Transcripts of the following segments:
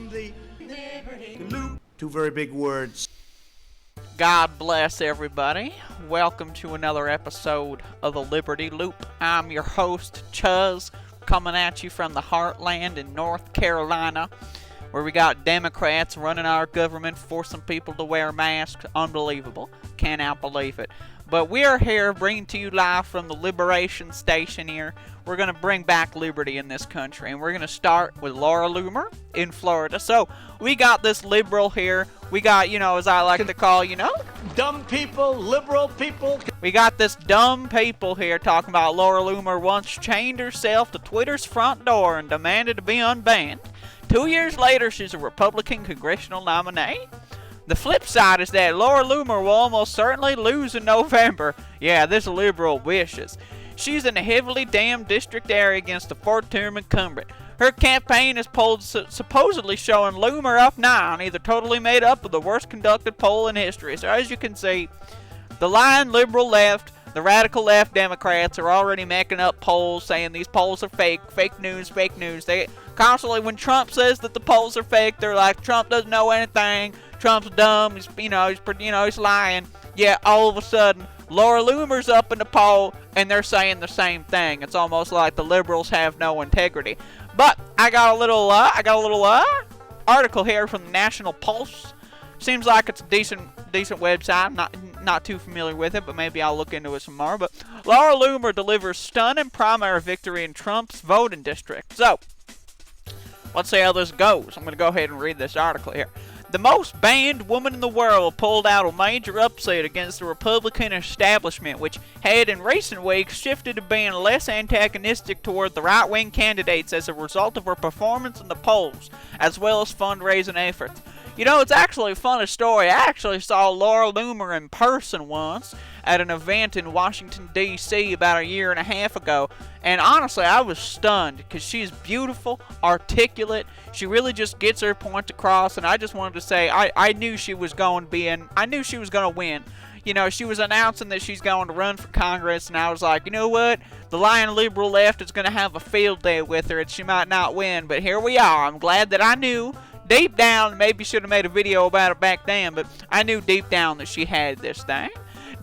from the Liberty Loop. Two very big words. God bless everybody. Welcome to another episode of the Liberty Loop. I'm your host, Chuz, coming at you from the heartland in North Carolina, where we got Democrats running our government, forcing people to wear masks. Unbelievable. Cannot believe it. But we are here bringing to you live from the Liberation Station here. We're going to bring back liberty in this country, and we're going to start with Laura Loomer in Florida. So, we got this liberal here. We got, as I like to call, Dumb people, liberal people. We got this dumb people here talking about Laura Loomer once chained herself to Twitter's front door and demanded to be unbanned. 2 years later, she's a Republican congressional nominee. The flip side is that Laura Loomer will almost certainly lose in November. Yeah, this liberal wishes. She's in a heavily damned district area against the fourth-term incumbent. Her campaign is polled supposedly showing Loomer up 9, either totally made up or the worst conducted poll in history. So as you can see, the lying liberal left, the radical left Democrats are already making up polls saying these polls are fake news. They constantly, when Trump says that the polls are fake, they're like, Trump doesn't know anything, Trump's dumb, he's lying. Yeah, all of a sudden, Laura Loomer's up in the poll, and they're saying the same thing. It's almost like the liberals have no integrity. But I got a little article here from the National Pulse. Seems like it's a decent website. I'm not too familiar with it, but maybe I'll look into it some more. But Laura Loomer delivers stunning primary victory in Trump's voting district. So, let's see how this goes. I'm going to go ahead and read this article here. The most banned woman in the world pulled out a major upset against the Republican establishment, which had in recent weeks shifted to being less antagonistic toward the right-wing candidates as a result of her performance in the polls, as well as fundraising efforts. It's actually a funny story. I actually saw Laura Loomer in person once at an event in Washington, D.C. about a year and a half ago. And honestly, I was stunned because she's beautiful, articulate. She really just gets her point across. And I just wanted to say I knew she was going to win. She was announcing that she's going to run for Congress. And I was like, you know what? The lying liberal left is going to have a field day with her and she might not win. But here we are. I'm glad that I knew. Deep down, maybe should have made a video about it back then, but I knew deep down that she had this thing.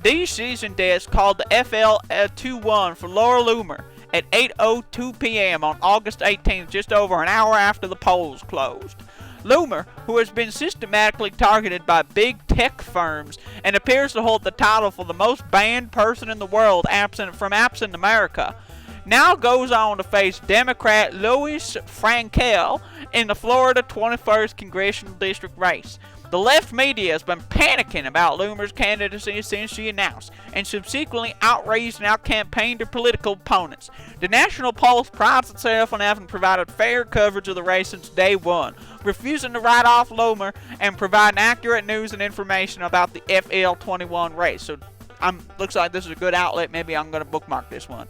DC's desk called the FL21 for Laura Loomer at 8:02 p.m. on August 18th, just over an hour after the polls closed. Loomer, who has been systematically targeted by big tech firms and appears to hold the title for the most banned person in the world absent America, now goes on to face Democrat Louis Frankel in the Florida 21st Congressional District race. The left media has been panicking about Loomer's candidacy since she announced, and subsequently outraged and out-campaigned her political opponents. The National Pulse prides itself on having provided fair coverage of the race since day one, refusing to write off Loomer and providing accurate news and information about the FL21 race. So, looks like this is a good outlet. Maybe I'm going to bookmark this one.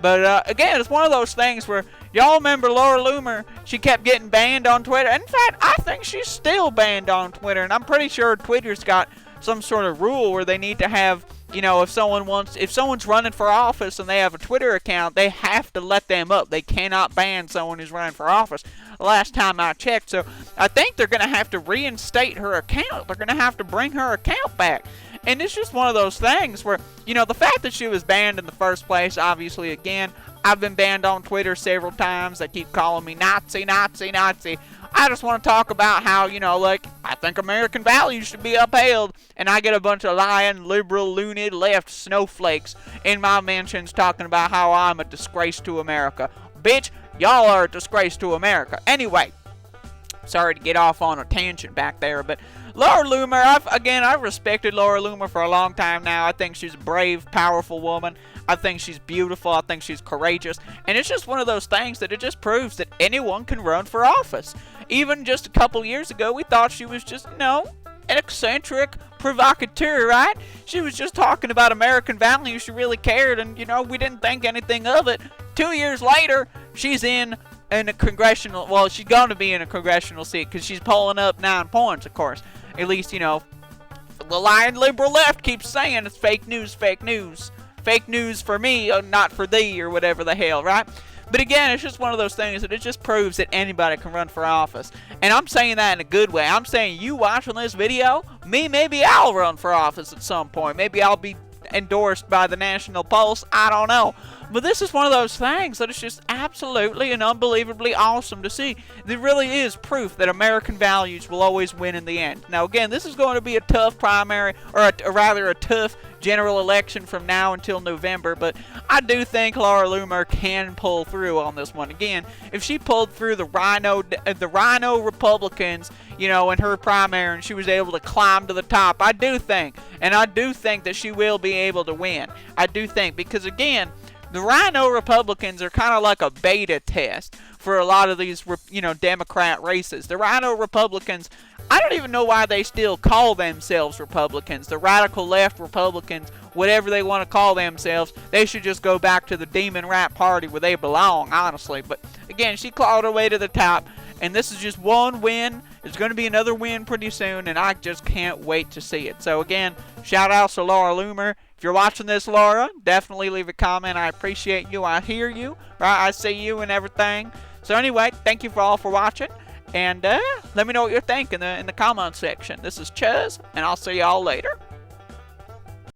But, again, it's one of those things where, y'all remember Laura Loomer, she kept getting banned on Twitter. In fact, I think she's still banned on Twitter, and I'm pretty sure Twitter's got some sort of rule where they need to have, if someone's running for office and they have a Twitter account, they have to let them up. They cannot ban someone who's running for office, the last time I checked. So, I think they're going to have to reinstate her account. They're going to have to bring her account back. And it's just one of those things where, the fact that she was banned in the first place, obviously, again, I've been banned on Twitter several times. They keep calling me Nazi. I just want to talk about how, I think American values should be upheld. And I get a bunch of lying, liberal, loony, left snowflakes in my mentions talking about how I'm a disgrace to America. Bitch, y'all are a disgrace to America. Anyway, sorry to get off on a tangent back there, but Laura Loomer, I've respected Laura Loomer for a long time now. I think she's a brave, powerful woman. I think she's beautiful. I think she's courageous. And it's just one of those things that it just proves that anyone can run for office. Even just a couple years ago, we thought she was just, an eccentric provocateur, right? She was just talking about American values. She really cared, and, we didn't think anything of it. 2 years later, she's in a congressional, she's going to be in a congressional seat because she's polling up 9 points, of course. At least, the lying liberal left keeps saying it's fake news. Fake news for me, not for thee, or whatever the hell, right? But again, it's just one of those things that it just proves that anybody can run for office. And I'm saying that in a good way. I'm saying you watching this video, maybe I'll run for office at some point. Maybe I'll be endorsed by the National Pulse. I don't know. But this is one of those things that is just absolutely and unbelievably awesome to see. There really is proof that American values will always win in the end. Now, again, this is going to be a tough primary, or rather a tough general election from now until November, but I do think Laura Loomer can pull through on this one. Again, if she pulled through the Rhino Republicans, in her primary, and she was able to climb to the top, I do think that she will be able to win. I do think, because again, the Rhino Republicans are kind of like a beta test for a lot of these, Democrat races. The Rhino Republicans, I don't even know why they still call themselves Republicans. The radical left Republicans, whatever they want to call themselves, they should just go back to the Demon Rat Party where they belong, honestly. But again, she clawed her way to the top, and this is just one win. There's going to be another win pretty soon, and I just can't wait to see it. So again, shout out to Laura Loomer. If you're watching this, Laura, definitely leave a comment. I appreciate you. I hear you. Right? I see you and everything. So anyway, thank you all for watching. And let me know what you think in the comment section. This is Chuz, and I'll see y'all later.